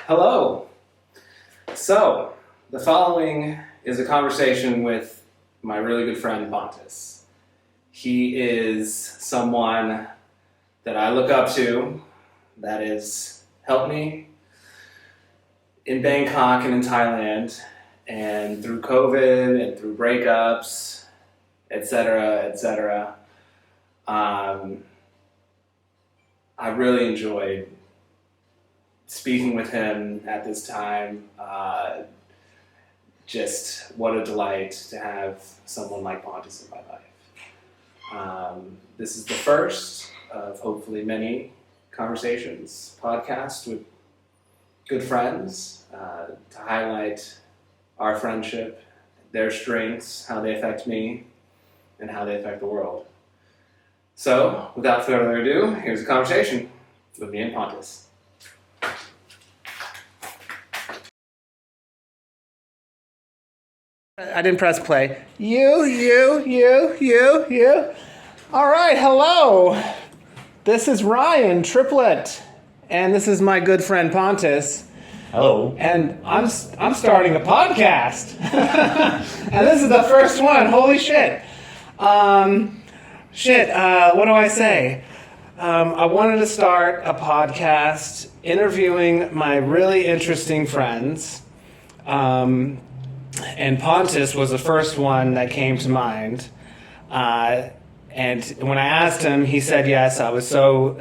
Hello. So, the following is a conversation with my really good friend Pontus. He is someone that I look up to, that has helped me in Bangkok and in Thailand, and through COVID and through breakups, etc., etc. I really enjoyed speaking with him at this time. Just what a delight to have someone like Pontus in my life. This is the first of hopefully many conversations, podcasts with good friends to highlight our friendship, their strengths, how they affect me, and how they affect the world. So, without further ado, here's a conversation with me and Pontus. I didn't press play. You. All right, hello. This is Ryan Triplett, and this is my good friend Pontus. Hello. And I'm starting a podcast. And this is the first one. Holy shit. What do I say? I wanted to start a podcast interviewing my really interesting friends. And Pontus was the first one that came to mind. And when I asked him, he said yes. I was so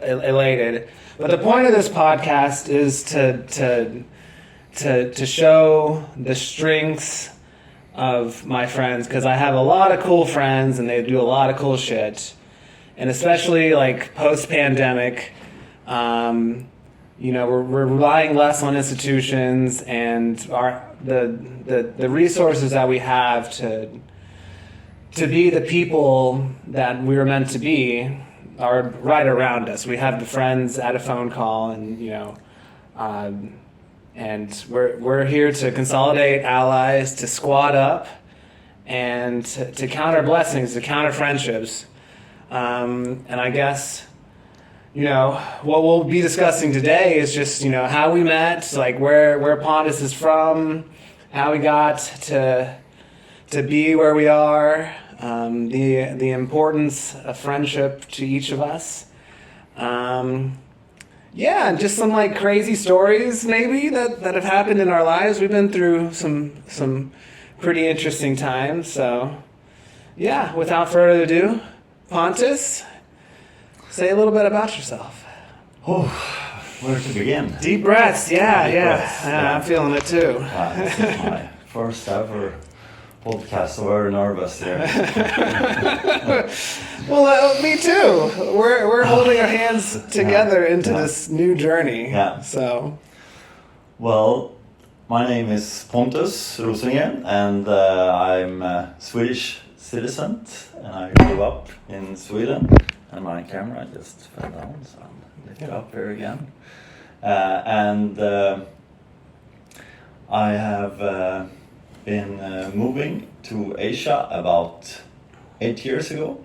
elated. But the point of this podcast is to show the strengths of my friends, because I have a lot of cool friends and they do a lot of cool shit. And especially like post-pandemic, we're relying less on institutions, and the resources that we have to be the people that we were meant to be are right around us. We have the friends at a phone call, and and we're here to consolidate allies, to squad up, and to counter blessings, to counter friendships. And I guess, what we'll be discussing today is just, how we met, like where Pontus is from, how we got to be where we are, the importance of friendship to each of us. And just some like crazy stories maybe that have happened in our lives. We've been through some pretty interesting times. So yeah, without further ado, Pontus, say a little bit about yourself. Oh, where to begin? Deep breaths, yeah. Yeah. I'm feeling it too. This is my first ever podcast, so very nervous here. Well, me too. We're holding our hands together into this new journey. Yeah. So, well, my name is Pontus Rosengren, and I'm a Swedish citizen, and I grew up in Sweden. And my camera just fell down, so I'll lift it up here again. And I have been moving to Asia about 8 years ago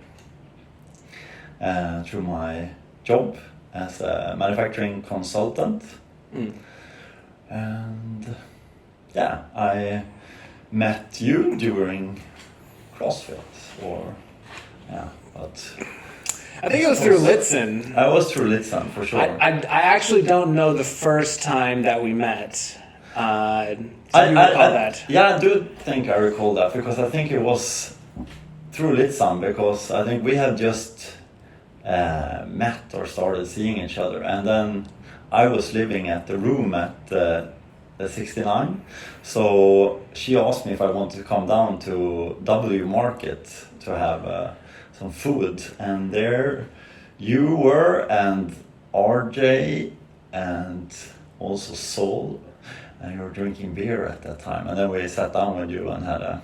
through my job as a manufacturing consultant. And I met you during CrossFit, I think it was through Litsen. I was through Litsen, for sure. I actually don't know the first time that we met. Do you recall that? Yeah, I do think I recall that, because I think it was through Litsen, because I think we had just met or started seeing each other. And then I was living at the room at the 69. So she asked me if I wanted to come down to W Market to have some food, and there you were, and RJ, and also Sol, and you were drinking beer at that time, and then we sat down with you and had a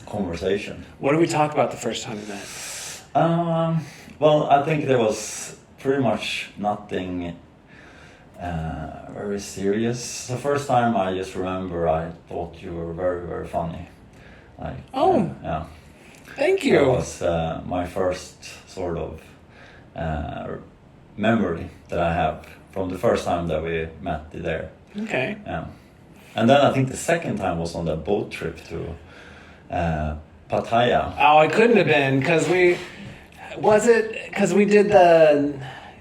conversation. What did we talk about the first time we met? Well, I think there was pretty much nothing very serious. The first time, I just remember I thought you were very, very funny. Yeah. Thank you. That was my first sort of memory that I have from the first time that we met there. Okay. Yeah. And then I think the second time was on the boat trip to Pattaya. Oh, it couldn't have been because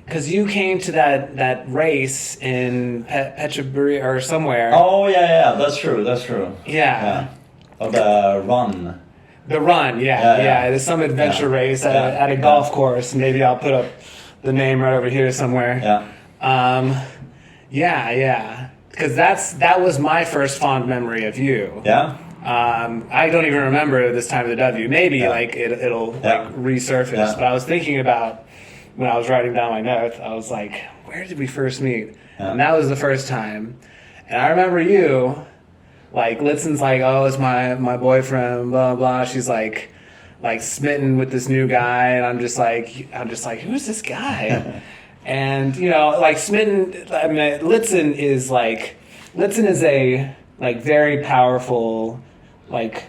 because you came to that race in Petroburi or somewhere. Oh yeah, that's true. Yeah. Of the run. The run, yeah. There's some adventure race at a golf course. Maybe I'll put up the name right over here somewhere. Yeah. Because that was my first fond memory of you. Yeah. I don't even remember this time of the W. Maybe it'll resurface. Yeah. But I was thinking about when I was writing down my notes. I was like, where did we first meet? Yeah. And that was the first time. And I remember you. Like Litzen's like, oh, it's my boyfriend, blah blah. She's like smitten with this new guy, and I'm just like, who's this guy? And like smitten. I mean, Litzen is a like very powerful like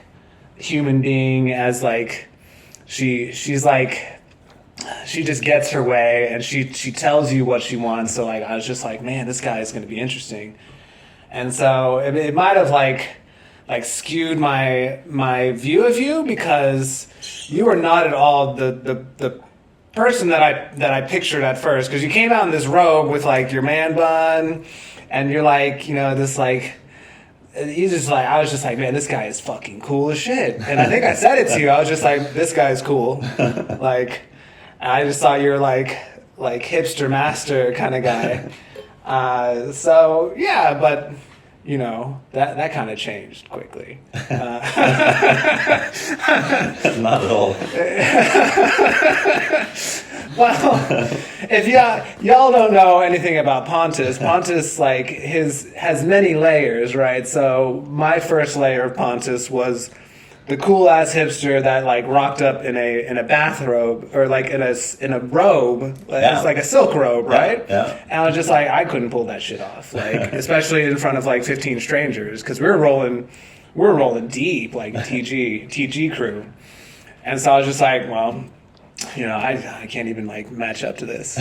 human being. As like she's like she just gets her way, and she tells you what she wants. So like I was just like, man, this guy is going to be interesting. And so it might have like skewed my view of you, because you were not at all the person that I pictured at first, because you came out in this robe with like your man bun, and you're like this like you just like I was just like, man, this guy is fucking cool as shit. And I think I said it to you. I was just like, this guy's cool. Like I just thought you were like hipster master kind of guy. So yeah, but that kind of changed quickly. Not at all. Well, if y'all don't know anything about Pontus like has many layers, right? So my first layer of Pontus was the cool ass hipster that like rocked up in a bathrobe, or like in a robe. It's like a silk robe, right? Yeah. And I was just like, I couldn't pull that shit off, like especially in front of like 15 strangers, because we were rolling deep, like TG crew. And so I was just like, well, I can't even like match up to this.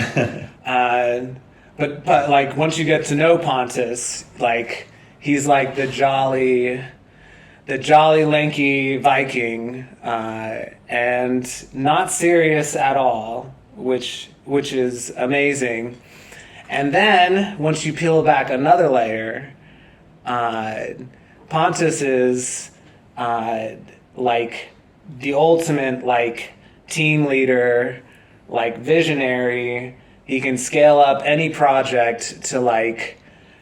But like once you get to know Pontus, like he's like the jolly lanky Viking, and not serious at all, which is amazing. And then once you peel back another layer, Pontus is like the ultimate like team leader, like visionary. He can scale up any project to like,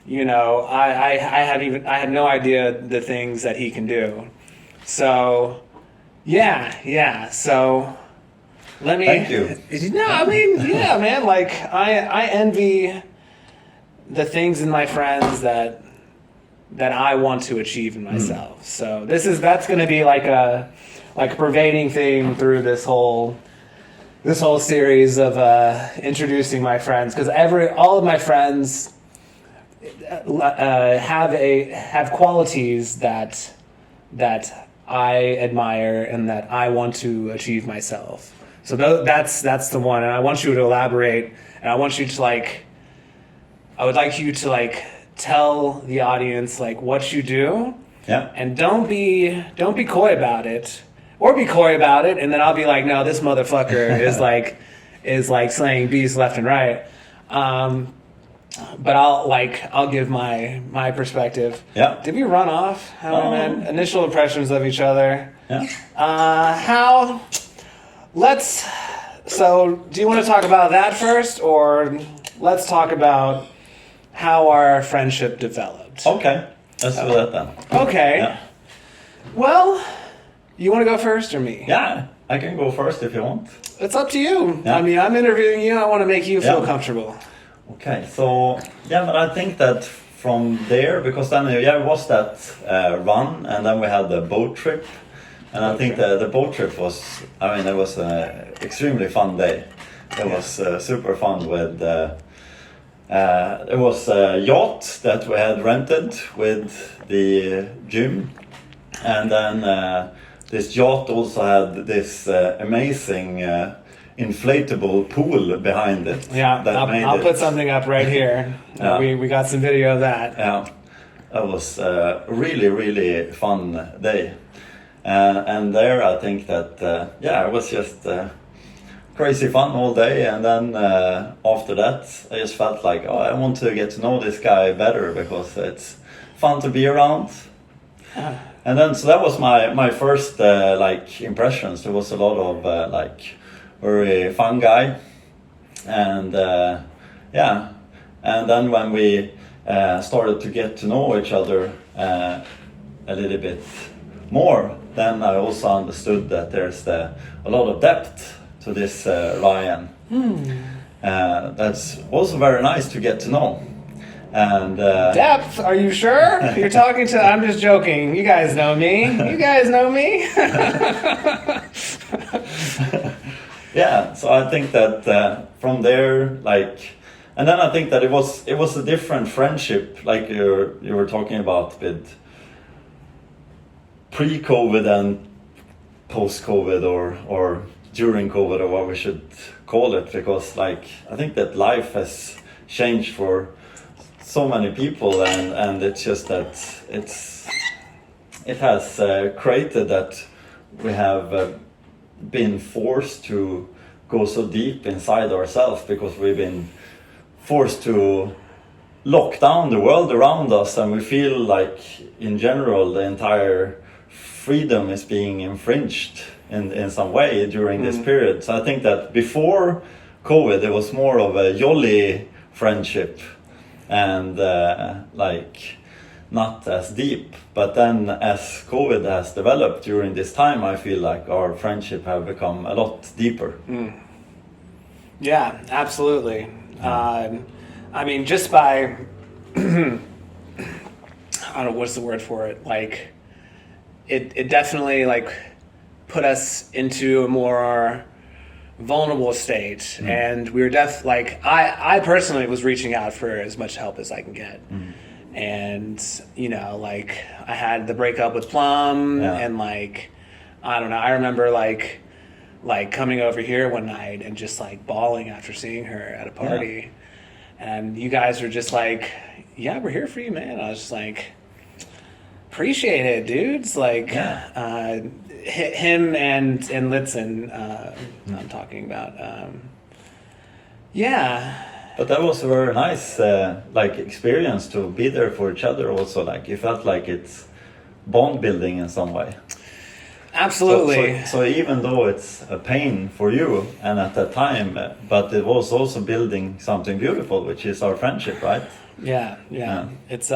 I had no idea the things that he can do. So, yeah. So, let me. Thank you. No, I mean, yeah, man. Like, I envy the things in my friends that I want to achieve in myself. So that's going to be like a pervading theme through this whole series of introducing my friends, because all of my friends have qualities that I admire and that I want to achieve myself. So that's the one, and I want you to elaborate, and I want you to I would like you to tell the audience what you do. Yeah. And don't be coy about it, or be coy about it, and then I'll be like, no, this motherfucker is slaying beasts left and right. But I'll give my perspective. Yeah. Did we run off? Initial impressions of each other. Yeah. So do you want to talk about that first, or let's talk about how our friendship developed? Okay. Let's do that then. Okay. Yeah. Well, you want to go first or me? Yeah, I can go first if you want. It's up to you. Yeah. I mean, I'm interviewing you. I want to make you feel comfortable. Okay, so but I think that from there, because then it was that run, and then we had the boat trip, and I think the boat trip was, it was an extremely fun day. It was super fun with. It was a yacht that we had rented with the gym, and then this yacht also had this amazing inflatable pool behind it. Yeah, I'll put something up right here. Yeah. We got some video of that. Yeah, that was a really, really fun day. And there I think that, it was just crazy fun all day. And then after that, I just felt like, I want to get to know this guy better because it's fun to be around. Yeah. And then, so that was my first impressions. There was a lot of very fun guy. And and then when we started to get to know each other a little bit more, then I also understood that there's a lot of depth to this Ryan. That's also very nice to get to know. And depth? Are you sure? You're talking to... I'm just joking. You guys know me. You guys know me. Yeah, so I think that from there, and then I think that it was a different friendship, like you were talking about with pre-COVID and post-COVID, or during COVID, or what we should call it, because I think that life has changed for so many people, and it's just that it has created that we have been forced to go so deep inside ourselves, because we've been forced to lock down the world around us, and we feel like in general the entire freedom is being infringed in some way during this period. So I think that before COVID there was more of a jolly friendship, and not as deep. But then as COVID has developed during this time, I feel like our friendship have become a lot deeper. Yeah, absolutely. I mean, just by I don't know what's the word for it, it definitely put us into a more vulnerable state, and we were I personally was reaching out for as much help as I can get. And I had the breakup with Plum, and I don't know, I remember coming over here one night and just bawling after seeing her at a party, and you guys were just yeah, we're here for you, man. I was just appreciate it, dudes. Him and Litzen, I'm talking about. But that was a very nice experience to be there for each other. Also, you felt like it's bond building in some way. Absolutely. So even though it's a pain for you and at that time, but it was also building something beautiful, which is our friendship, right? Yeah. It's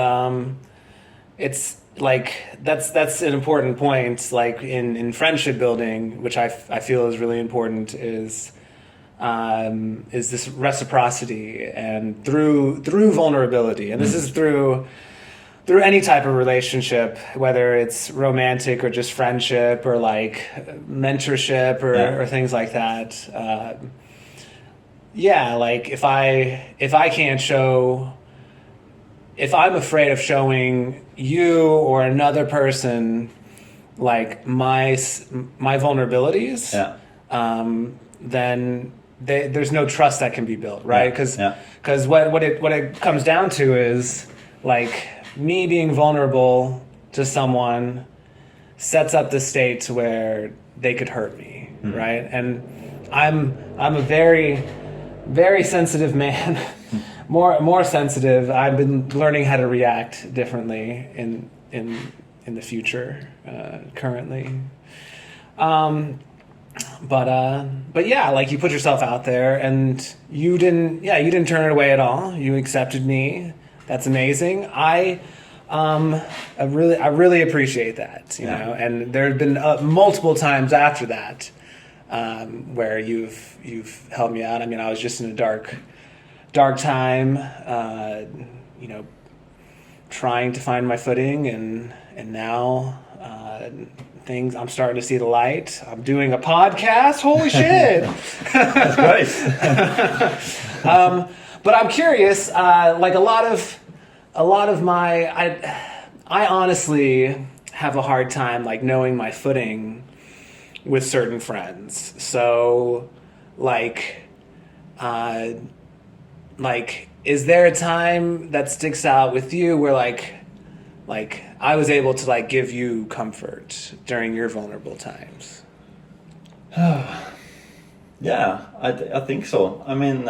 that's an important point. In friendship building, which I feel is really important, is this reciprocity, and through vulnerability, and this is through any type of relationship, whether it's romantic or just friendship or mentorship or things like that. If I'm afraid of showing you or another person my vulnerabilities, then there's no trust that can be built, right? Because what it comes down to is me being vulnerable to someone sets up the state where they could hurt me, right? And I'm a very, very sensitive man. more sensitive. I've been learning how to react differently in the future, currently. But yeah, you put yourself out there, and you didn't turn it away at all. You accepted me. That's amazing. I really appreciate that, you know. And there have been multiple times after that where you've helped me out. I mean, I was just in a dark time, trying to find my footing, and now I'm starting to see the light. I'm doing a podcast. Holy shit! That's great. But I'm curious. A lot of my, I honestly have a hard time knowing my footing with certain friends. So like, is there a time that sticks out with you where like I was able to like give you comfort during your vulnerable times? Yeah, I think so. I mean,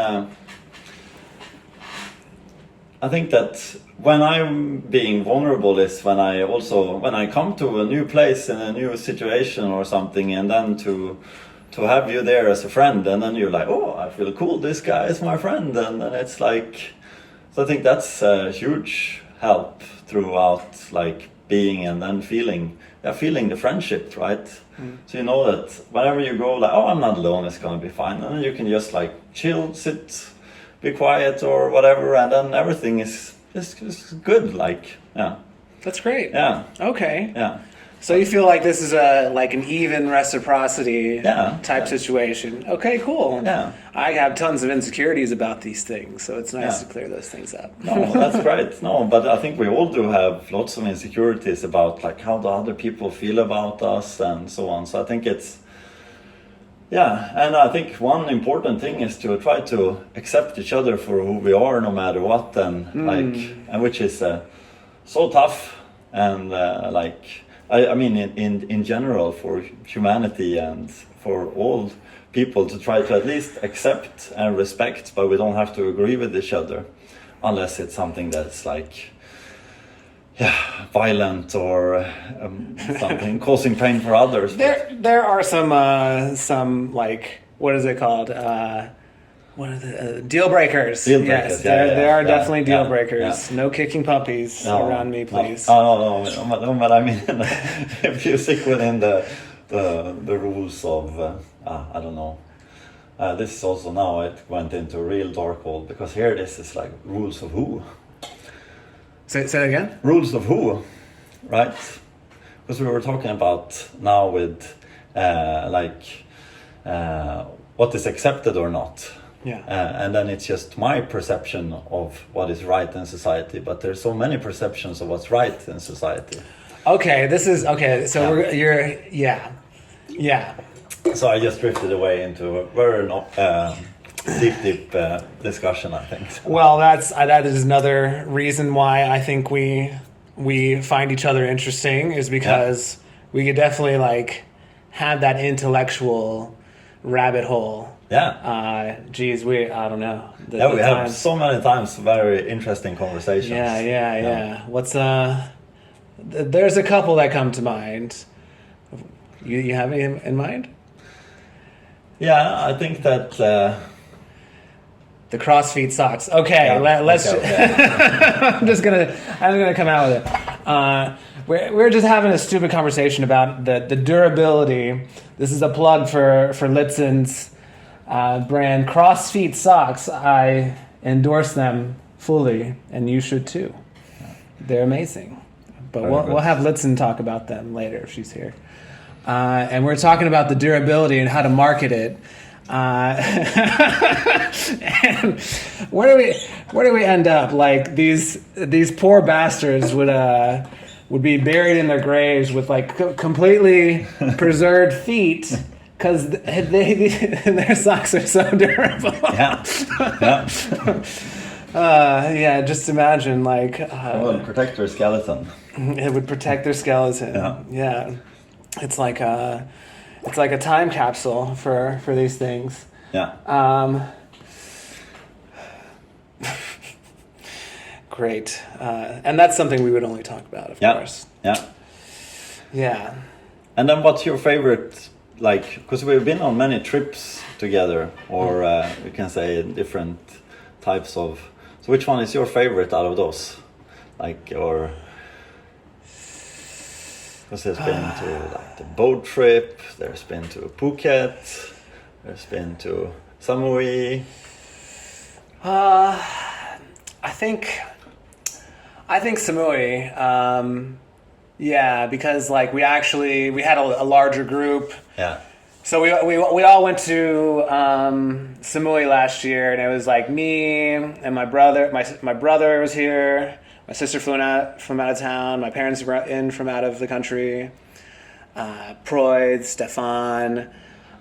I think that when I'm being vulnerable is when I come to a new place in a new situation or something, and then to have you there as a friend, and then you're like, oh, I feel cool, this guy is my friend, and then it's like, so I think that's a huge help throughout, like being and then feeling the friendship, right? So you know that whenever you go, like, oh, I'm not alone, it's gonna be fine, and then you can just like chill, sit, be quiet or whatever, and then everything is good. Like, yeah, That's great. yeah, Okay. yeah. So you feel like this is like an even reciprocity Yeah. type situation. Okay, cool. Yeah. I have tons of insecurities about these things, so it's nice Yeah. to clear those things up. No, that's great. No, but I think we all do have lots of insecurities about like how the other people feel about us and so on. So I think it's, yeah, and I think one important thing is to try to accept each other for who we are, no matter what, and and which is so tough, and like I mean in general for humanity and for all people to try to at least accept and respect, but we don't have to agree with each other, unless it's something that's like, yeah, violent or something causing pain for others. There are some like, what is it called? What are the deal breakers? Deal breakers, Yes, yeah, there are yeah, definitely deal yeah, breakers. yeah. No kicking puppies around me, please. No, but I mean, if you stick within the rules of, I don't know. This is also now it went into a real dark hole, because here this is like rules of who. Say that again? Rules of who, right? Because we were talking about now with what is accepted or not. Yeah. And then it's just my perception of what is right in society, but there's so many perceptions of what's right in society. Okay, so Yeah. yeah. So I just drifted away into a very deep discussion, I think. Well, that is another reason why I think we find each other interesting, is because we could definitely like have that intellectual rabbit hole. Yeah. Geez, I don't know. We have so many times very interesting conversations. Yeah. What's there's a couple that come to mind. You have any in mind? Yeah, I think that. The CrossFit socks. Okay, let's. Okay. I'm gonna come out with it. We're just having a stupid conversation about the durability. This is a plug for Litzen's brand CrossFit socks. I endorse them fully, and you should too. They're amazing. But we'll have Litzen talk about them later if she's here. And we're talking about the durability and how to market it. And where do we end up? Like these poor bastards would be buried in their graves with like completely preserved feet, because their socks are so durable. Yeah. Just imagine like it would protect their skeleton. It would protect their skeleton. Yeah. It's like a time capsule for these things. Yeah. Great. And that's something we would only talk about, of course. Yeah. Yeah. And then what's your favorite, like, because we've been on many trips together, or we can say different types of, so which one is your favorite out of those? Like, or, because there's been to like the boat trip, there's been to Phuket, there's been to Samui. I think Samui. Yeah, because like we had a larger group. Yeah. So we all went to Samui last year, and it was like me and my brother. My brother was here. My sister flew in from out of town. My parents were in from out of the country. Proyd, Stefan,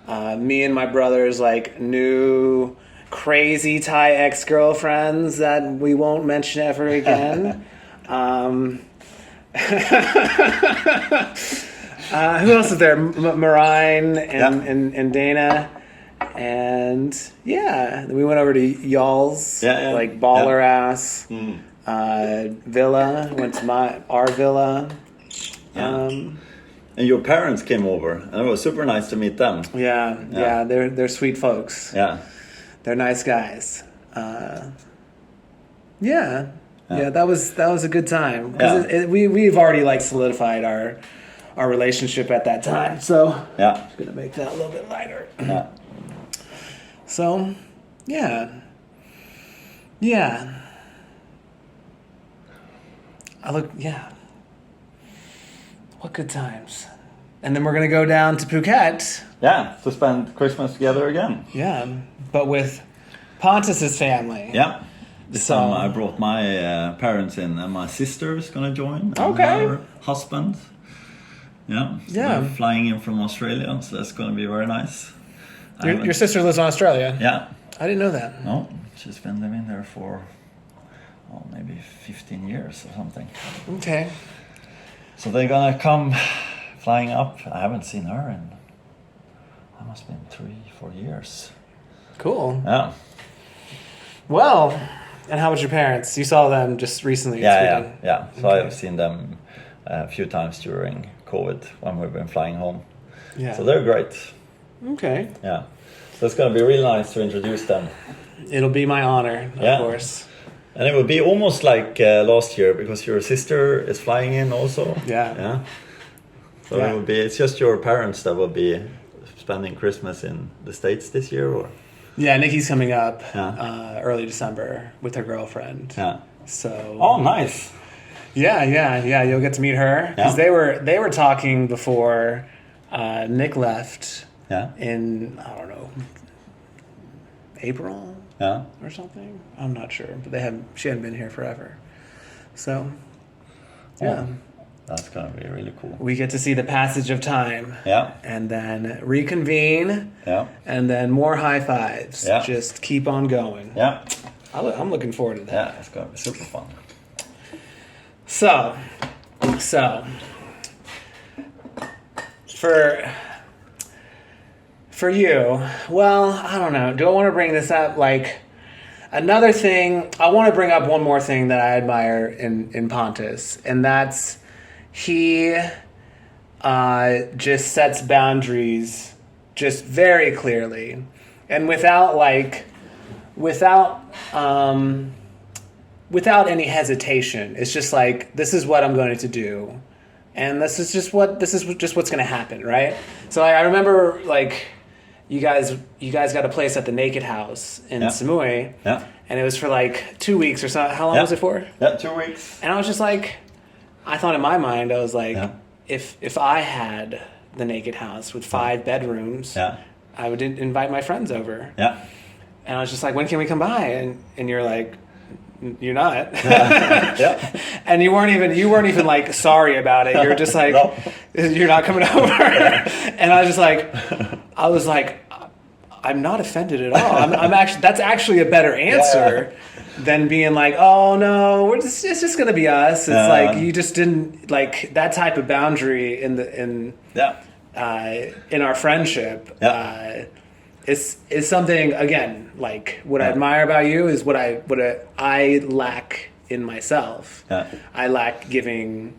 Me and my brother's like new crazy Thai ex-girlfriends that we won't mention ever again. Who else is there? Marine and Dana. And we went over to y'all's like baller ass villa. Went to our villa. And your parents came over, and it was super nice to meet them. Yeah, they're sweet folks. Yeah, they're nice guys. That was a good time because we've already like solidified our relationship at that time. So I'm gonna make that a little bit lighter. Yeah. So, yeah. What good times. And then we're going to go down to Phuket. Yeah, to spend Christmas together again. Yeah, but with Pontus's family. Yeah. This time I brought my parents in, and my sister is going to join. And her husband. Yeah. So they're flying in from Australia, so that's going to be very nice. Your sister lives in Australia? Yeah. I didn't know that. No, she's been living there for maybe 15 years or something. Okay. So they're gonna come flying up. I haven't seen her in, it must have been 3-4 years. Cool. Yeah. Well, and how was your parents? You saw them just recently. Yeah. So I've seen them a few times during COVID when we've been flying home. Yeah. So they're great. Okay. Yeah. So it's going to be really nice to introduce them. It'll be my honor, of course. And it will be almost like last year because your sister is flying in also. Yeah. So it will be. It's just your parents that will be spending Christmas in the States this year, or? Yeah, Nikki's coming up early December with her girlfriend. Yeah. So. Oh, nice. Yeah. You'll get to meet her because they were talking before Nick left. Yeah. In, I don't know, April or something. I'm not sure, but she hadn't been here forever. So, that's going to be really cool. We get to see the passage of time. Yeah. And then reconvene. Yeah. And then more high fives. Yeah. Just keep on going. Yeah. I'm looking forward to that. Yeah, it's going to be super fun. So for you, well, I don't know. Do I want to bring this up? Like, another thing, I want to bring up one more thing that I admire in Pontus, and that's he just sets boundaries just very clearly, and without any hesitation. It's just like, this is what I'm going to do, and this is just what's going to happen, right? So I remember like. You guys got a place at the Naked House in Samui, and it was for like 2 weeks or so. How long was it for? Yeah, 2 weeks. And I was just like, I thought in my mind, I was like, if I had the Naked House with 5 bedrooms, I would invite my friends over. Yeah. And I was just like, when can we come by? And you're like, you're not. And you weren't even like sorry about it. You're just like, you're not coming over. And I was like, I'm not offended at all. I'm actually, that's actually a better answer than being like, oh no, it's just gonna be us. It's like, you just didn't like that type of boundary in our friendship. Is something, again, like what I admire about you is what I lack in myself. I lack giving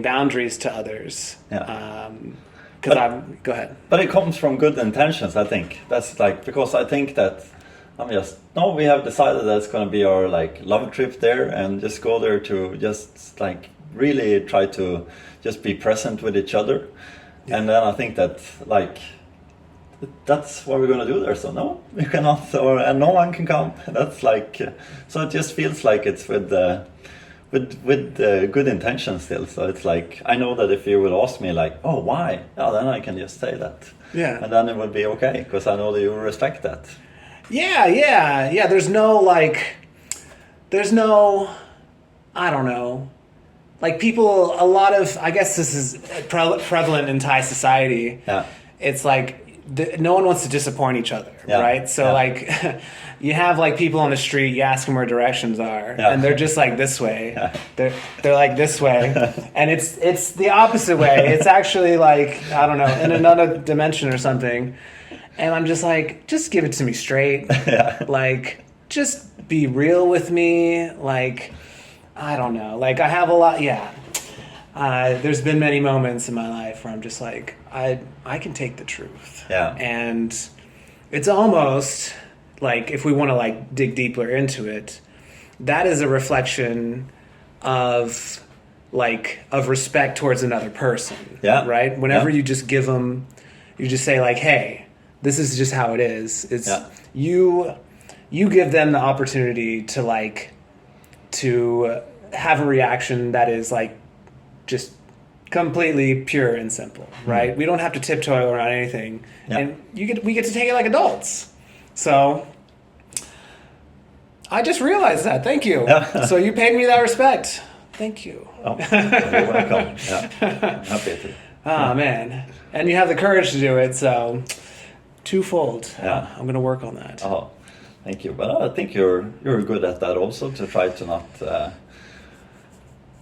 boundaries to others. Go ahead. But it comes from good intentions, I think. That's like, because I think that we have decided that it's going to be our like love trip there, and just go there to just like really try to just be present with each other. And then I think that like, that's what we're going to do there. So no, we cannot, and no one can come. That's like, so it just feels like it's with good intentions still. So it's like, I know that if you will ask me like, oh, why? Then I can just say that. Yeah. And then it will be okay, because I know that you will respect that. Yeah. There's no, I don't know. Like people, I guess this is prevalent in Thai society. Yeah. It's like, no one wants to disappoint each other, Yeah. right? So Yeah. like, you have like people on the street, you ask them where directions are, Yeah. and they're just like this way. Yeah. They're like this way, and it's the opposite way. It's actually like, I don't know, in another dimension or something. And I'm just like, just give it to me straight. Yeah. Like, just be real with me. Like, I don't know. Like, I have a lot. Yeah. There's been many moments in my life where I'm just like, I can take the truth. Yeah. And it's almost like, if we want to like dig deeper into it, that is a reflection of respect towards another person. Yeah. Right? Whenever Yeah. you just give them, you just say like, hey, this is just how it is. It's Yeah. you give them the opportunity to have a reaction that is like just completely pure and simple, right? We don't have to tiptoe around anything, Yeah. and we get to take it like adults. So I just realized that. Thank you. Yeah. So you paid me that respect. Thank you. Oh, you're welcome. Yeah. I'm happy to. Oh man, and you have the courage to do it. So twofold. Yeah. I'm gonna work on that. Oh, thank you. But I think you're good at that also, to try to not.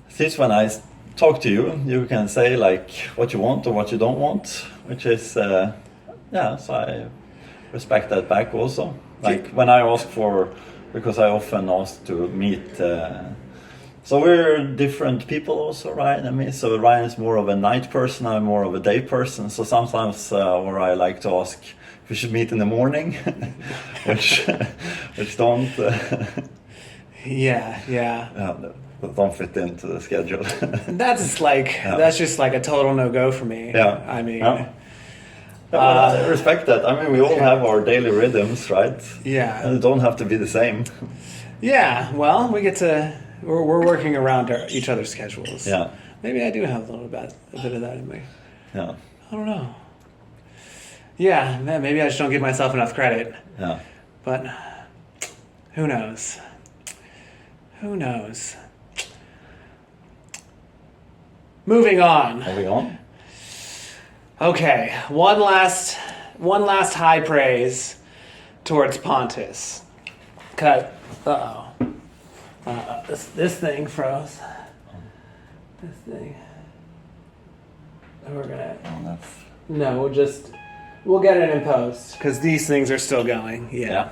Since when I talk to you, you can say like what you want or what you don't want, which is yeah. So I respect that back also. Like when I ask for, because I often ask to meet. So we're different people also, Ryan and me. So Ryan is more of a night person, I'm more of a day person. So sometimes where I like to ask if we should meet in the morning, which don't Yeah. don't fit into the schedule. That's like that's just like a total no-go for me. Yeah. I mean, Yeah. But I respect that. I mean, we all have our daily rhythms, right? Yeah. And it don't have to be the same. Yeah. Well, we're working around each other's schedules. Yeah. Maybe I do have a bit of that in me. Yeah. I don't know. Yeah, man, maybe I just don't give myself enough credit. Yeah. But who knows? Who knows? Moving on. Moving on. Okay, one last high praise towards Pontus. Cut. This thing froze. This thing. And we're gonna. Oh, that's... No, we'll get it in post because these things are still going. Yeah.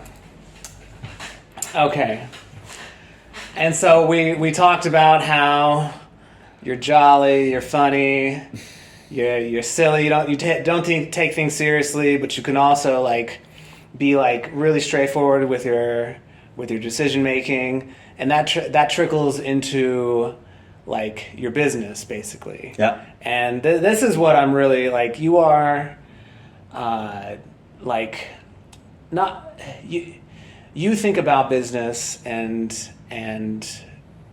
Okay. And so we talked about how you're jolly, you're funny, you're silly. You don't take things seriously, but you can also like be like really straightforward with your decision making, and that trickles into like your business basically. Yeah. And this is what I'm really like. You are like not you think about business and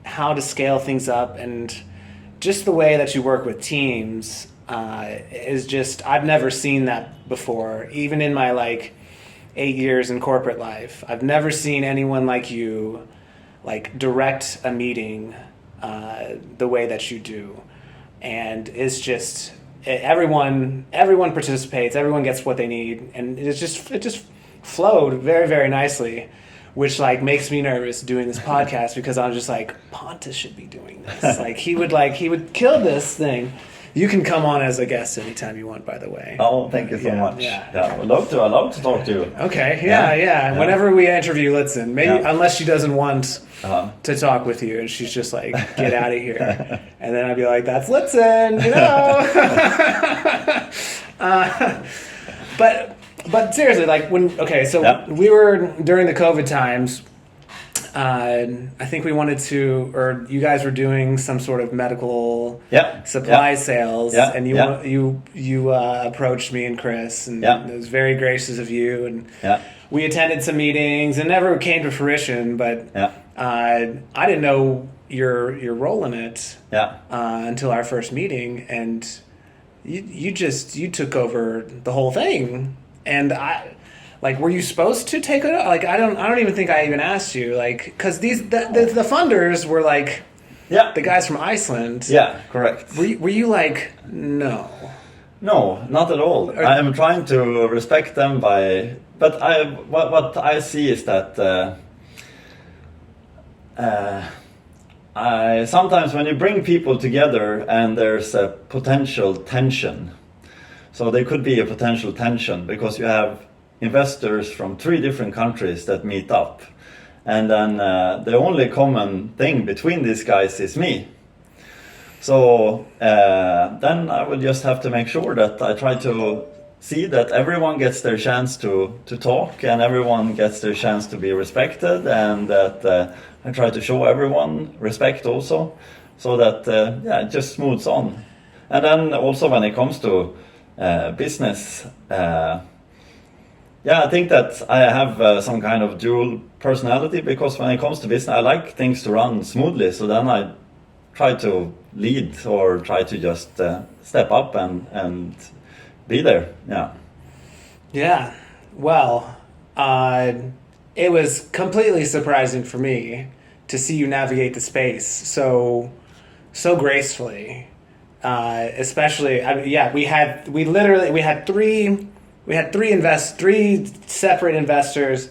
how to scale things up, and just the way that you work with teams is just, I've never seen that before. Even in my like 8 years in corporate life, I've never seen anyone like you like direct a meeting the way that you do. And it's just everyone participates, everyone gets what they need, and it just flowed very, very nicely, which like makes me nervous doing this podcast because I'm just like, Pontus should be doing this. Like he would kill this thing. You can come on as a guest anytime you want, by the way. Oh, thank you so much. Yeah, I'd love to talk to you. Okay, yeah. Whenever we interview Litzen, maybe unless she doesn't want to talk with you and she's just like, get out of here. And then I'd be like, that's Litzen, you know. But seriously, like we were during the COVID times. I think we wanted to, or you guys were doing some sort of medical supply sales, and you approached me and Chris, and it was very gracious of you, and we attended some meetings and never came to fruition. But I didn't know your role in it until our first meeting, and you took over the whole thing, and like, were you supposed to take it? Like, I don't even think I even asked you. Like, because the funders were like, the guys from Iceland. Yeah, correct. Were you like, no? No, not at all. I am trying to respect them but what I see is that sometimes when you bring people together and there's a potential tension, so there could be a potential tension because you have investors from 3 different countries that meet up, and then the only common thing between these guys is me. So then I would just have to make sure that I try to see that everyone gets their chance to talk, and everyone gets their chance to be respected, and that I try to show everyone respect also, so that it just smooths on. And then also when it comes to business, I think that I have some kind of dual personality, because when it comes to business I like things to run smoothly, so then I try to lead or try to just step up and be there. Yeah. Well, it was completely surprising for me to see you navigate the space so gracefully. Especially, we had three separate investors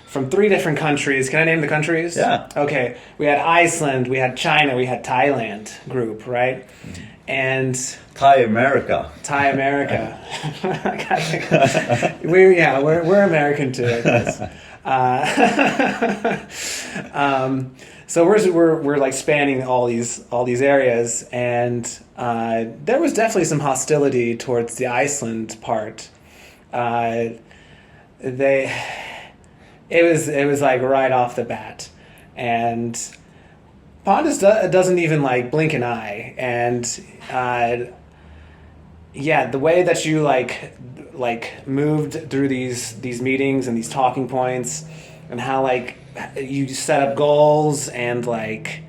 from 3 different countries. Can I name the countries? Yeah. Okay. We had Iceland, we had China, we had Thailand group, right? Mm-hmm. And Thai America. We're American too, I guess. So we're like spanning all these areas, and there was definitely some hostility towards the Iceland part. It was like right off the bat, and Pontus doesn't even like blink an eye, and the way that you like moved through these meetings and these talking points, and how like you set up goals and like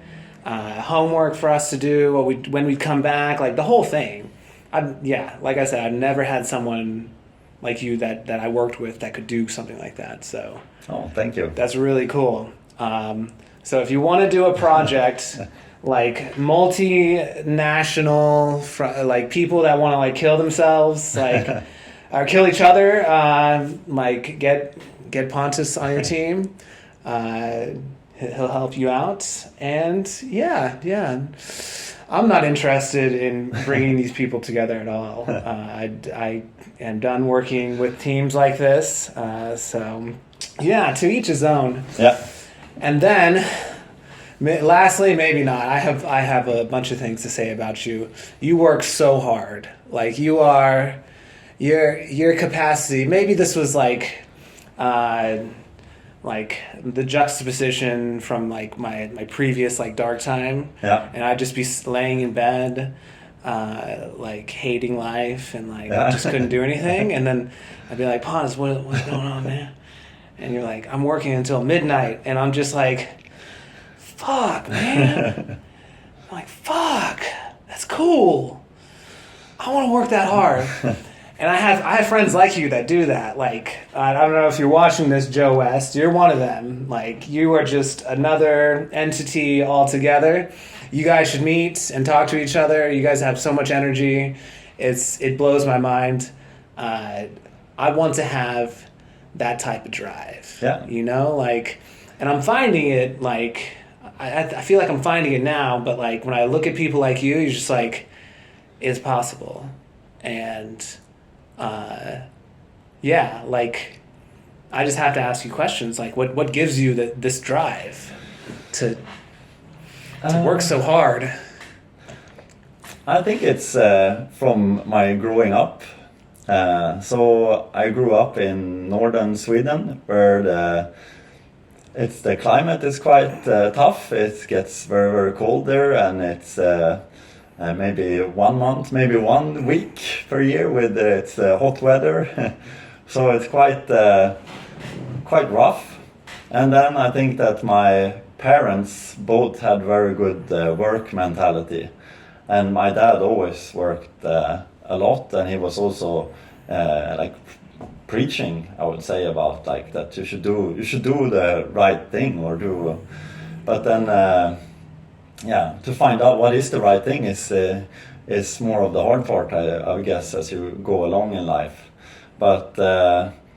homework for us to do when we come back, like the whole thing. Like I said, I've never had someone like you that I worked with that could do something like that. So. Oh, thank you. That's really cool. So if you want to do a project like multinational, like people that want to like kill themselves, like or kill each other, like get Pontus on your team. He'll help you out, and I'm not interested in bringing these people together at all. I am done working with teams like this. So to each his own. Yeah. And then, lastly, maybe not. I have a bunch of things to say about you. You work so hard. Like your capacity. Maybe this was like the juxtaposition from like my previous like dark time. Yeah. And I'd just be laying in bed, like hating life, and like I just couldn't do anything. And then I'd be like, Pontus, what's going on, man? And you're like, I'm working until midnight, and I'm just like, fuck, man. I'm like, fuck, that's cool. I want to work that hard. And I have friends like you that do that. Like, I don't know if you're watching this, Joe West. You're one of them. Like, you are just another entity altogether. You guys should meet and talk to each other. You guys have so much energy. It blows my mind. I want to have that type of drive. Yeah. You know, like, and I'm finding it, like, I feel like I'm finding it now, but like when I look at people like you, you're just like, it's possible. And like I just have to ask you questions, like what gives you this drive to work so hard? I think it's from my growing up. So I grew up in northern Sweden, where the climate is quite tough. It gets very, very cold there, and it's maybe 1 month, maybe 1 week per year with its hot weather. So it's quite rough. And then I think that my parents both had very good work mentality, and my dad always worked a lot, and he was also like preaching, I would say, about like that you should do the right thing, or do, but then to find out what is the right thing is is more of the hard part, I guess, as you go along in life. But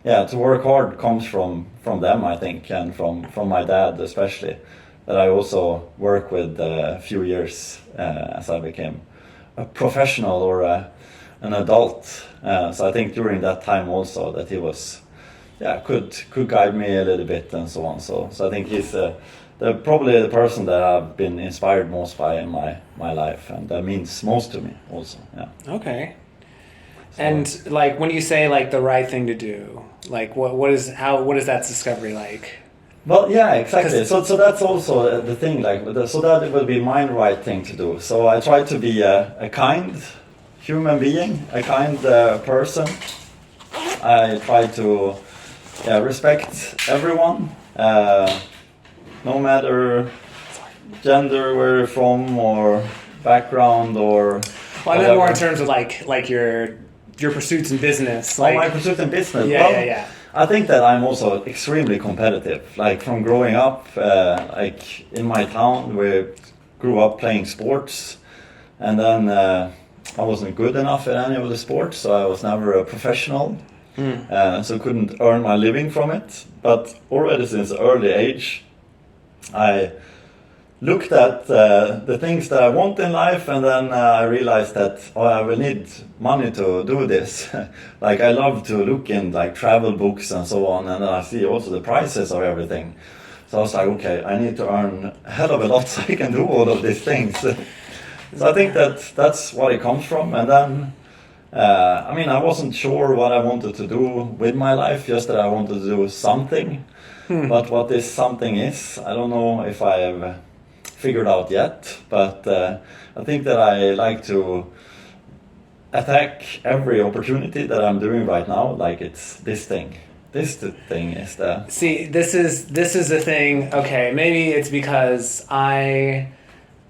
yeah, to work hard comes from them, I think, and from my dad especially, that I also work with a few years as I became a professional or an adult. So I think during that time also that he was, could guide me a little bit and so on. So I think he's probably the person that I've been inspired most by in my life, and that means most to me also. Yeah. Okay. So, and like when you say like the right thing to do, like what is that discovery like? Well, yeah, exactly. So that's also the thing. Like, so that it will be my right thing to do. So I try to be a kind human being, a kind person. I try to respect everyone, no matter gender, where you're from, or background, or. Well, I meant more in terms of like your pursuits in business. Like, my pursuits in business. Yeah. I think that I'm also extremely competitive. Like from growing up, like in my town, we grew up playing sports, and then I wasn't good enough at any of the sports, so I was never a professional. So couldn't earn my living from it. But already since early age, I looked at the things that I want in life, and then I realized that I will need money to do this. Like I love to look in like travel books and so on, and then I see also the prices of everything. So I was like, okay, I need to earn a hell of a lot so I can do all of these things. So I think that's what it comes from. And then, I wasn't sure what I wanted to do with my life, just that I wanted to do something. But what this something is, I don't know if I have figured out yet, but I think that I like to attack every opportunity that I'm doing right now like it's this thing. This thing is the... See, this is the thing. Okay, maybe it's because I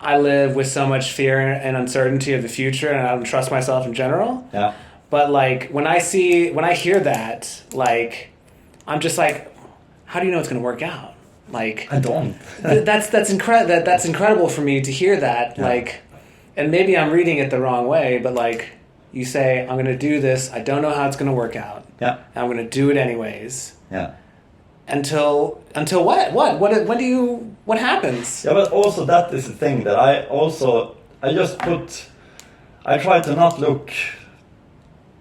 live with so much fear and uncertainty of the future, and I don't trust myself in general. Yeah. But like when I hear that, like I'm just like, how do you know it's going to work out? Like I don't. that's incredible for me to hear that. Yeah. Like, and maybe I'm reading it the wrong way, but like you say, I'm going to do this. I don't know how it's going to work out. Yeah. I'm going to do it anyways. Yeah. Until what? What happens? Yeah, but also that is the thing that I try to not look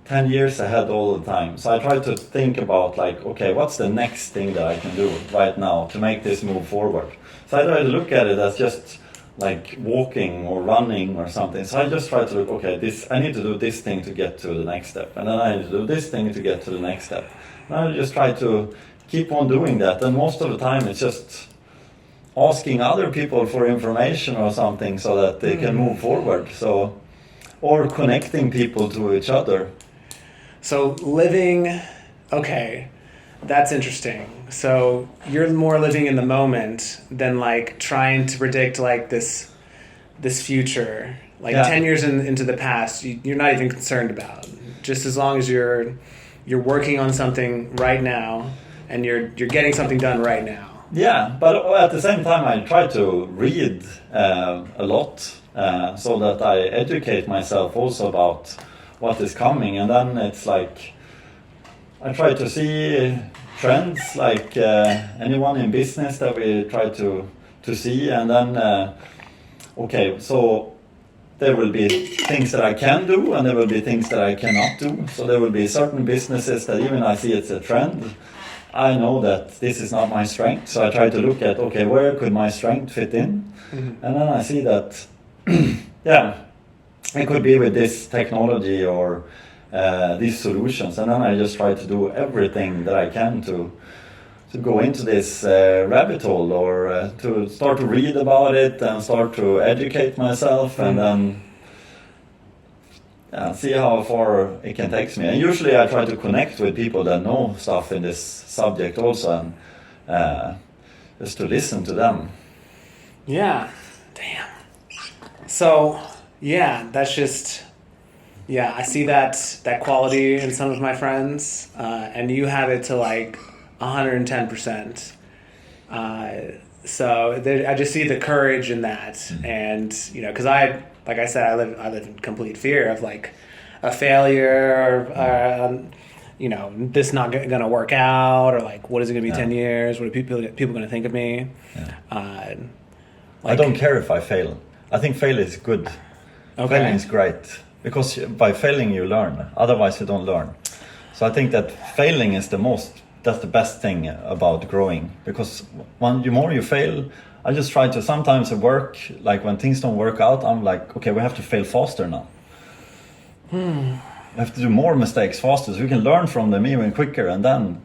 10 years ahead all the time. So I try to think about like, okay, what's the next thing that I can do right now to make this move forward? So I try to look at it as just like walking or running or something. So I just try to look, okay, I need to do this thing to get to the next step. And then I need to do this thing to get to the next step. And I just try to keep on doing that. And most of the time it's just asking other people for information or something so that they can move forward. So, or connecting people to each other. So okay, that's interesting. So you're more living in the moment than like trying to predict like this future. Like 10 years into the past, you're not even concerned about. Just as long as you're working on something right now and you're getting something done right now. Yeah, but at the same time I try to read a lot so that I educate myself also about what is coming, and then it's like I try to see trends like anyone in business that we try to see, and then okay, so there will be things that I can do and there will be things that I cannot do. So there will be certain businesses that even I see it's a trend, I know that this is not my strength, so I try to look at, okay, where could my strength fit in? Mm-hmm. And then I see that it could be with this technology or these solutions, and then I just try to do everything that I can to go into this rabbit hole, or to start to read about it and start to educate myself, and then see how far it can take me. And usually I try to connect with people that know stuff in this subject also, and just to listen to them. Yeah, damn. So that's just, I see that quality in some of my friends, and you have it to like 110%. So I just see the courage in that, and because like I said, I live in complete fear of like a failure, or this not going to work out, or like what is it going to be 10 years? What are people going to think of me? Yeah. I don't care if I fail. I think failure is good. Okay. Failing is great because by failing you learn. Otherwise you don't learn. So I think that failing is that's the best thing about growing, because the more you fail, I just try to sometimes at work, like when things don't work out, I'm like, okay, we have to fail faster now. We have to do more mistakes faster so we can learn from them even quicker, and then...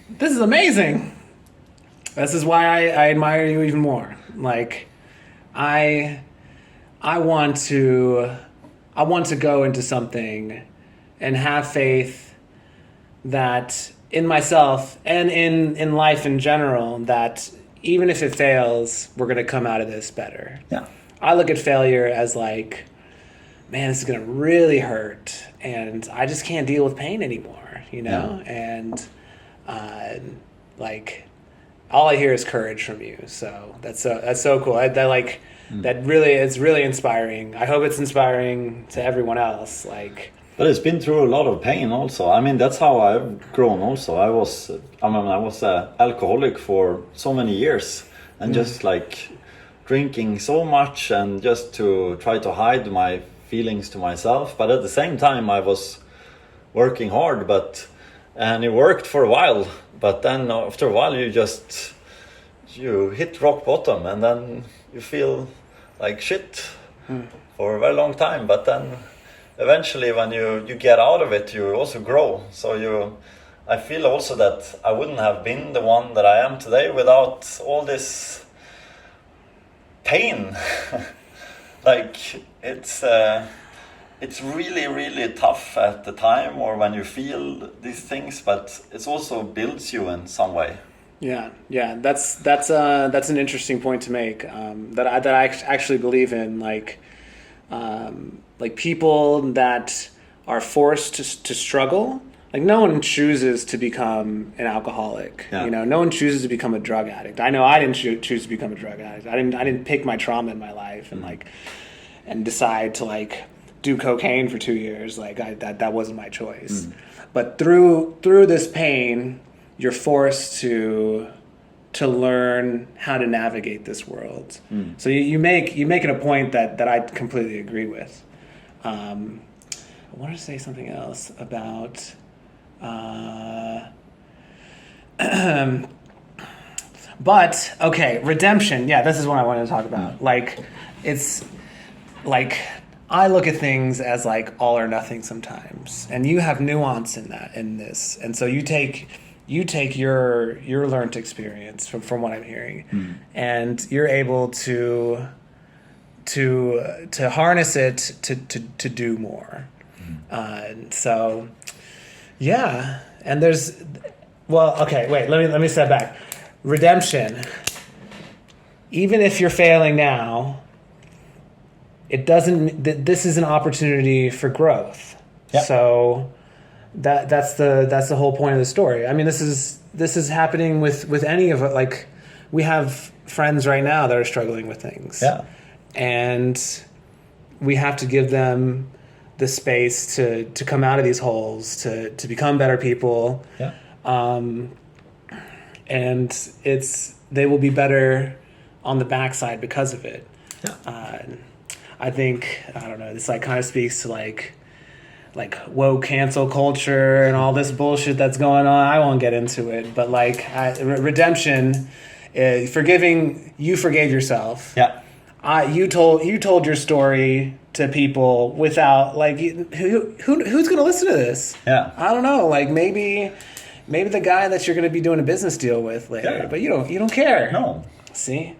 This is amazing. This is why I admire you even more. Like, I want to go into something and have faith that in myself and in life in general, that even if it fails, we're going to come out of this better. Yeah. I look at failure as like, man, this is going to really hurt, and I just can't deal with pain anymore, Yeah. And like all I hear is courage from you. So that's so cool. It's really inspiring. I hope it's inspiring to everyone else. Like, but it's been through a lot of pain also. I mean, that's how I've grown also. I was an alcoholic for so many years, and just like drinking so much, and just to try to hide my feelings to myself. But at the same time, I was working hard, and it worked for a while. But then after a while, you hit rock bottom, and then you feel like shit for a very long time. But then eventually when you get out of it, you also grow. So I feel also that I wouldn't have been the one that I am today without all this pain. Like it's really, really tough at the time, or when you feel these things, but it also builds you in some way. Yeah, that's an interesting point to make. That I actually believe in, like people that are forced to struggle. Like, no one chooses to become an alcoholic. Yeah. No one chooses to become a drug addict. I know I didn't choose to become a drug addict. I didn't pick my trauma in my life and decide to like do cocaine for 2 years. Like that wasn't my choice. But through this pain, you're forced to learn how to navigate this world. So you make it a point that I completely agree with. I wanted to say something else about but okay, redemption. Yeah, this is what I wanted to talk about. Like, it's like I look at things as like all or nothing sometimes, and you have nuance in this, and so you take your learned experience from what I'm hearing, and you're able to harness it to do more. So yeah, and okay, wait, let me step back. Redemption. Even if you're failing now, it doesn't. This is an opportunity for growth. Yep. So that's the whole point of the story. I mean, this is happening with any of it. Like, we have friends right now that are struggling with things. Yeah. And we have to give them the space to come out of these holes, to become better people. Yeah. And they will be better on the backside because of it. Yeah. I think, I don't know, this like kind of speaks to like woke cancel culture and all this bullshit that's going on. I won't get into it, but like redemption, you forgave yourself. Yeah. You told your story to people without like who's going to listen to this? Yeah. I don't know. Like maybe the guy that you're going to be doing a business deal with later, Yeah. but you don't care. No. See,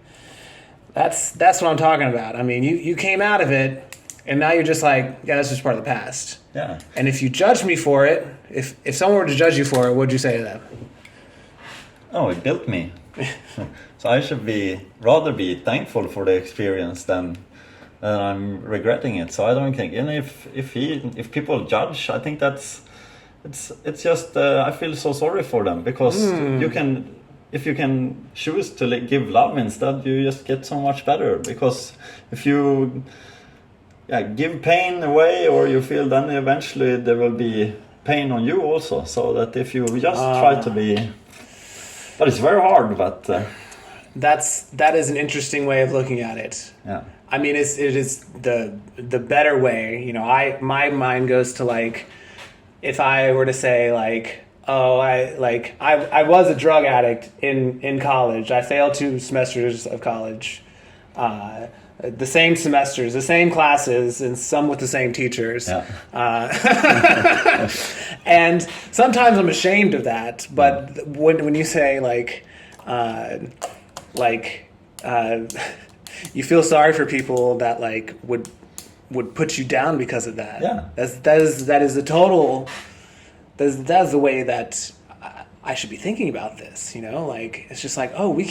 that's what I'm talking about. I mean, you came out of it, and now you're just like, yeah, that's just part of the past. Yeah. And if you judge me for it, if someone were to judge you for it, what'd you say to them? Oh, it built me. So I should rather be thankful for the experience than I'm regretting it. So I don't think, and if people judge, I think it's just I feel so sorry for them, because you can if you can choose to give love instead, you just get so much better. Because if you give pain away, or you feel, then eventually there will be pain on you also. So that if you just try to be, but it's very hard. But that is an interesting way of looking at it. Yeah. I mean, it is the better way. You know, my mind goes to, like, if I were to say, like, oh, I was a drug addict in college. I failed 2 semesters of college. The same semesters, the same classes, and some with the same teachers. Yeah. And sometimes I'm ashamed of that. But when you say, you feel sorry for people that, like, would put you down because of that. Yeah. That is the total. That's the way that I should be thinking about this. You know, like, it's just like, oh, you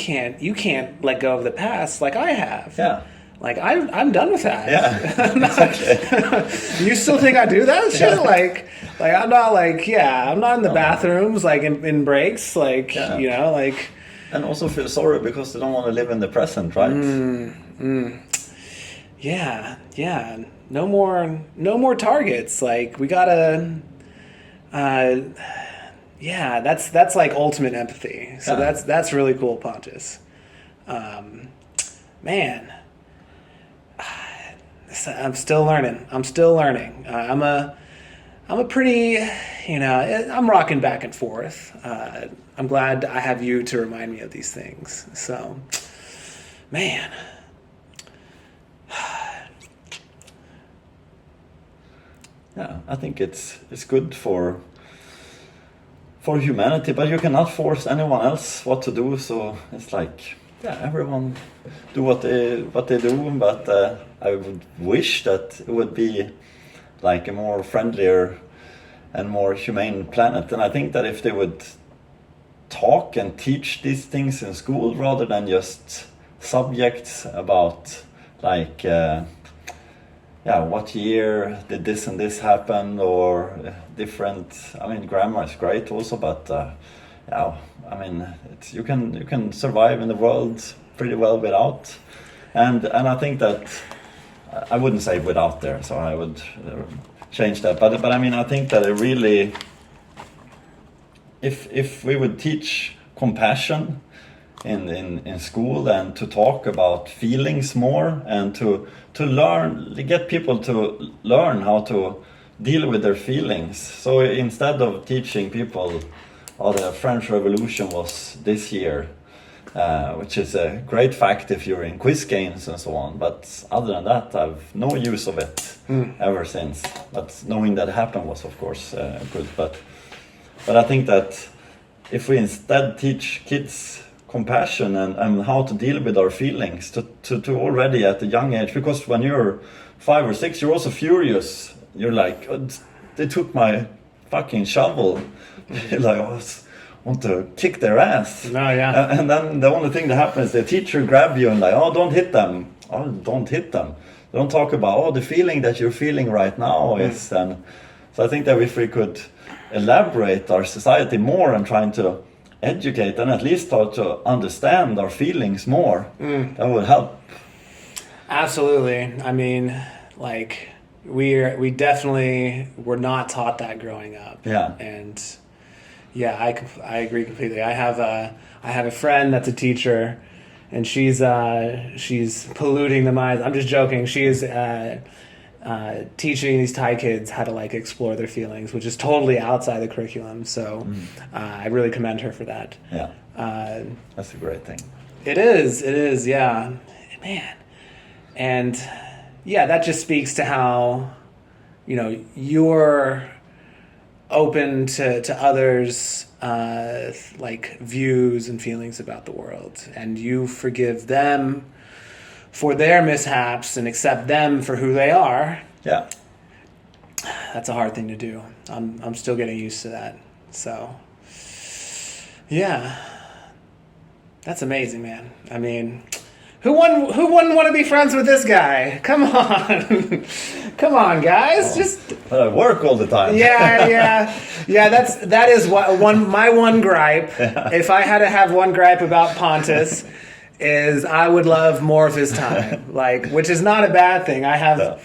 can't let go of the past like I have. Yeah. Like, I'm done with that. Yeah. You still think I do that shit? Like I'm not, like, I'm not in the bathrooms, like, in breaks, like, you know, like. And also feel sorry because they don't want to live in the present, right? Yeah. No more targets. Like, we gotta. That's like ultimate empathy. So that's really cool, Pontus. Man. I'm still learning. I'm a pretty, you know, I'm rocking back and forth. I'm glad I have you to remind me of these things. So, man. Yeah, I think it's good for humanity, but you cannot force anyone else what to do. So it's like, everyone do what they do, but I would wish that it would be like a more friendlier and more humane planet. And I think that if they would talk and teach these things in school rather than just subjects about, like, what year did this and this happen, or different. I mean, grammar is great also, but I mean, you can survive in the world pretty well without, and I think that I wouldn't say without there, so I would change that. But I mean, I think that it really, if we would teach compassion in school, and to talk about feelings more, and to get people to learn how to deal with their feelings. So instead of teaching people, the French Revolution was this year, which is a great fact if you're in quiz games and so on. But other than that, I've no use of it ever since. But knowing that it happened was, of course, good. But I think that if we instead teach kids compassion and how to deal with our feelings to already at a young age, because when you're 5 or 6, you're also furious. You're like, oh, they took my fucking shovel. Like, I want to kick their ass. No, yeah. And then the only thing that happens, the teacher grab you and like, oh, don't hit them. Oh, don't hit them. They don't talk about, the feeling that you're feeling right now is. And so I think that if we could elaborate our society more and trying to educate and at least start to understand our feelings more, that would help. Absolutely. I mean, like, we definitely were not taught that growing up. Yeah. And I agree completely. I have a friend that's a teacher, and she's polluting the minds. I'm just joking. She is teaching these Thai kids how to, like, explore their feelings, which is totally outside the curriculum. So I really commend her for that. Yeah. That's a great thing. It is, yeah. Man. And that just speaks to how, you know, you're open to others' like, views and feelings about the world, and you forgive them for their mishaps and accept them for who they are. Yeah. That's a hard thing to do. I'm still getting used to that. So, yeah. That's amazing, man. I mean, Who wouldn't want to be friends with this guy? Come on. Come on, guys. Just But I work all the time. yeah. That is my one gripe. If I had to have one gripe about Pontus, is I would love more of his time. Like, which is not a bad thing. I have, No.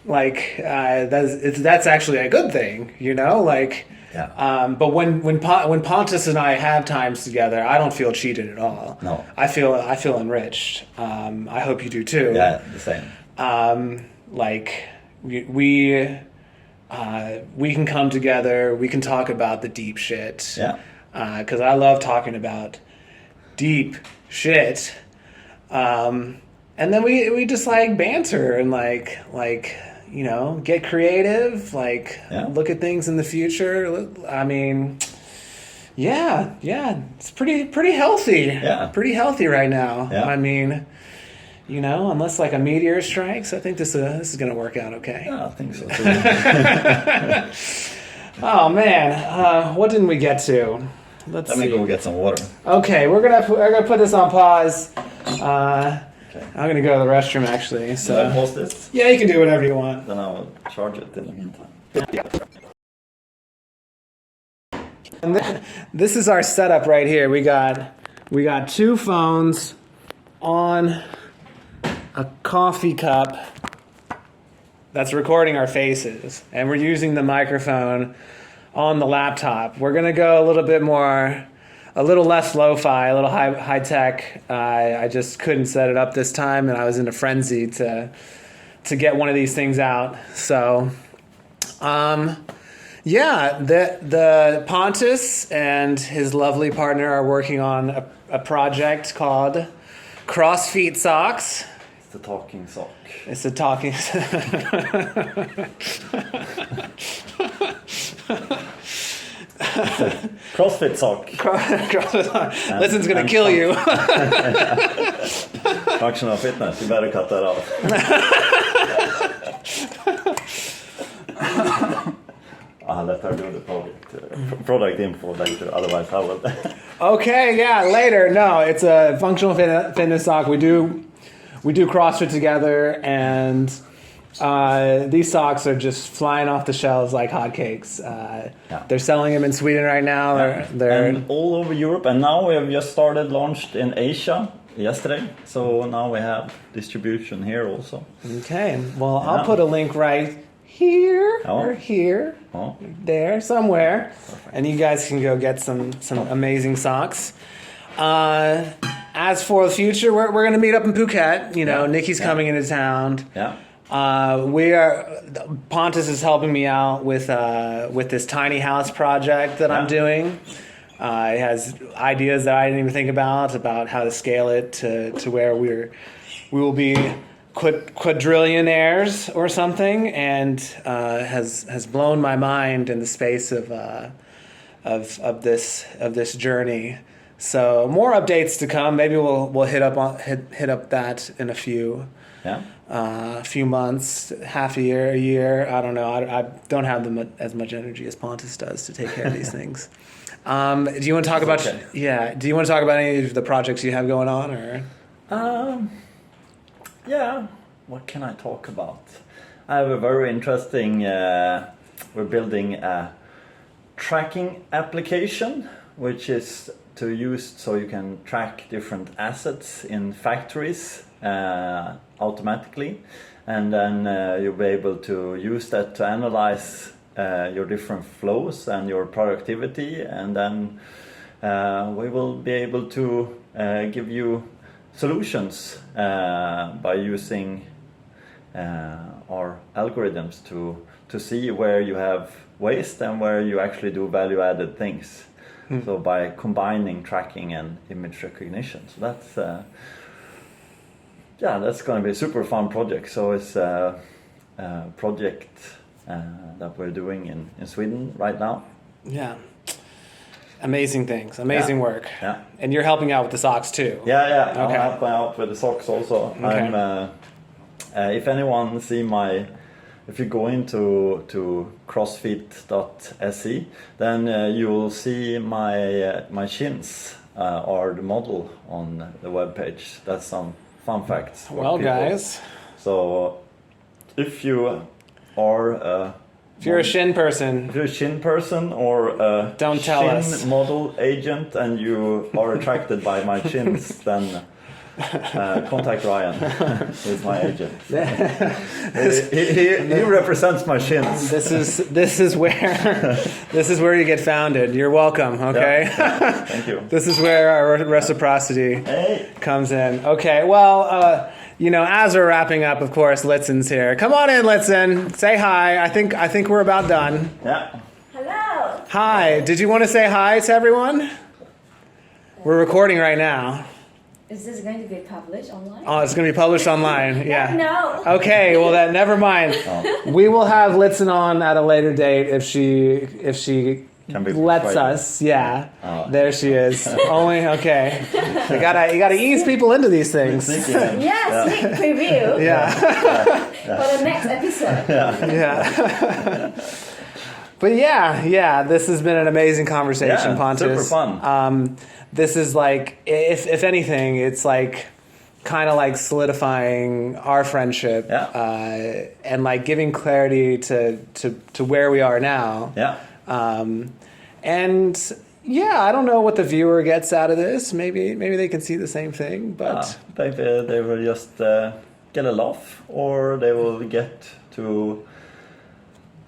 like, that's actually a good thing. You know, like. Yeah. But when Pontus and I have times together, I don't feel cheated at all. No. I feel enriched. I hope you do too. Yeah, the same. Like we can come together. We can talk about the deep shit. Yeah. Because I love talking about deep shit. And then we just like banter and like you know, get creative, like look at things in the future. I mean, yeah, it's pretty healthy. Yeah. Pretty healthy right now. Yeah. I mean, you know, unless like a meteor strikes, I think this is going to work out okay. Yeah, I think so too. Oh man, what didn't we get to? Let's Let me see. go get some water. Okay, we're gonna put this on pause. Okay. I'm gonna go to the restroom actually. Should I So pause this? yeah, you can do whatever you want. Then I'll charge it in the meantime. And this is our setup right here. We got two phones on a coffee cup that's recording our faces, and we're using the microphone on the laptop. We're gonna go a little less lo-fi, a little high tech. I just couldn't set it up this time, and I was in a frenzy to get one of these things out. So, yeah, the Pontus and his lovely partner are working on a project called CrossFit Socks. It's the talking sock. It's a talking. CrossFit sock. Listen's gonna kill you. Functional fitness. You better cut that off. I'll let her do the product info later. Otherwise, I will. Okay, yeah, later. No, it's a functional fitness sock. We do CrossFit together, and these socks are just flying off the shelves like hotcakes. They're selling them in Sweden right now. They're and all over Europe, and now we have just launched in Asia yesterday. So now we have distribution here also. okay. Well, I'll put a link right here or here, there somewhere, and you guys can go get some amazing socks. As for the future, we're going to meet up in Phuket. You know, Nikki's coming into town. Yeah. Pontus is helping me out with this tiny house project that I'm doing. He has ideas that I didn't even think about how to scale it to where we will be quadrillionaires or something, and has blown my mind in the space of this journey. So more updates to come. Maybe we'll hit up that in a few months, half a year. I don't know. I don't have as much energy as Pontus does to take care of these things. Do you want to talk about? Okay. Do you want to talk about any of the projects you have going on, or? Yeah. What can I talk about? I have a very interesting. We're building a tracking application, which is to use so you can track different assets in factories automatically, and then you'll be able to use that to analyze your different flows and your productivity, and then we will be able to give you solutions by using our algorithms to see where you have waste and where you actually do value-added things. So by combining tracking and image recognition, so that's going to be a super fun project. So it's a project that we're doing in Sweden right now. Yeah. Amazing things, amazing work. Yeah. And you're helping out with the socks too. Yeah. Okay. I'll help out with the socks also. Okay. I'm, if anyone if you go into crossfit.se, then you will see my shins are the model on the webpage. That's some fun facts. for Well, people. guys, So, if you are if you're a shin person, if you're a shin person or a Don't tell shin us. model agent and you are attracted by my chins, then contact Ryan. He's my agent. he represents my shins. this is where you get founded. You're welcome. Okay. Yeah, thank you. This is where our reciprocity Hey. comes in. Okay. Well, as we're wrapping up, of course, Litzen's here. Come on in, Litzen. Say hi. I think we're about done. Yeah. Hello. Hi. Did you want to say hi to everyone? We're recording right now. Is this going to be published online? Oh, it's going to be published online. Yeah. No. Okay, well then, never mind. Oh. We will have Litzen on at a later date if she Can be lets persuaded. us. Yeah, Oh. there she is. Only okay. You gotta ease people into these things. Sneaky link. Yeah, sneak preview Yeah, for the next episode. yeah. But yeah, this has been an amazing conversation, Yeah, Pontus. super fun. This is like, if anything, it's like kind of like solidifying our friendship, Yeah. and like giving clarity to where we are now. Yeah. And yeah, I don't know what the viewer gets out of this. Maybe they can see the same thing, but Maybe they will just get a laugh, or they will get to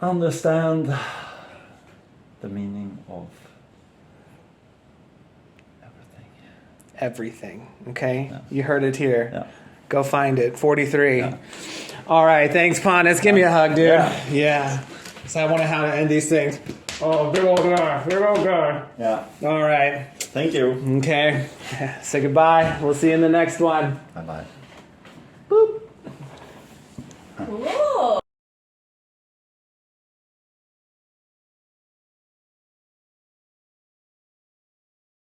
understand the meaning of everything. Okay, Yeah. you heard it here. Yeah. Go find it. 43. Yeah. All right, thanks, Pontus. Give me a hug, dude. Yeah. So I want to how to end these things. Oh, good old guy. Good old guy. Yeah. All right. Thank you. Okay. Say goodbye. We'll see you in the next one. Bye bye. Boop. Cool.